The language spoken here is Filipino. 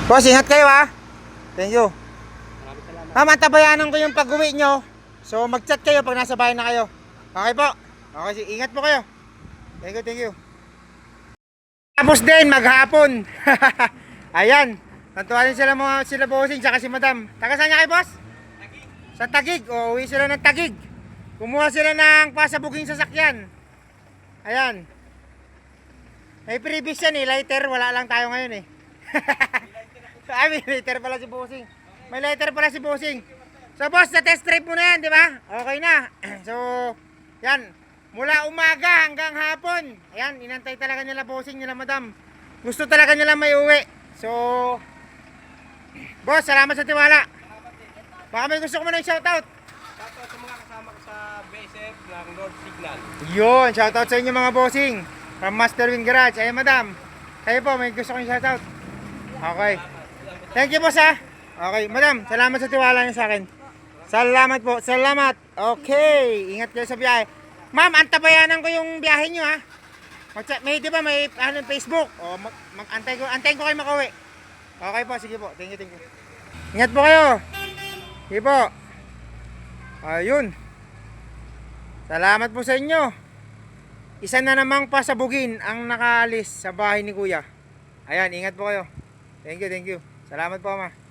Boss, ingat kayo ha. Thank you. Maraming salamat. Ma'am, antabayanan ko yung pag-uwi nyo. So mag-chat kayo pag nasa bahay na kayo. Okay po. Okay, ingat po kayo. Thank you, thank you. Tapos din, maghapon. Ayan. Nantuwa din sila bossing, tsaka si madam. Taga saan niya kayo, boss? Tagig. Sa Tagig. O, uwi sila ng Tagig. Kumuha sila ng pasabuking sasakyan. Ayan. May previous yan eh, lighter. Wala lang tayo ngayon eh. Ay, may lighter pala si bossing. May lighter pala si bossing. So boss, na test drive mo na yan, di ba? Okay na. So, yan. Mula umaga hanggang hapon. Ayan, inantay talaga nila bossing nila madam. Gusto talaga nila may uwi. So, boss, salamat sa tiwala. Baka may gusto ko man ng shoutout. Shoutout sa mga kasama ko sa BSF ng North Signal. Yun, shoutout sa inyo mga bossing. From Master Wing Garage. Ayan madam. Kayo po, may gusto kong shoutout. Okay. Thank you boss ha. Okay, madam, salamat sa tiwala niyo sa akin. Salamat po, salamat. Okay, ingat kayo sa biyahe. Ma'am, antabayanan ko yung biyahe niyo ha. May, di ba, may Facebook. O, antayin ko kayo makauwi. Okay po, sige po. Thank you, thank you. Ingat po kayo. Sige po. Ayun. Salamat po sa inyo. Isa na namang pasabugin ang nakaalis sa bahay ni Kuya. Ayan, ingat po kayo. Thank you, thank you. Salamat po, ma.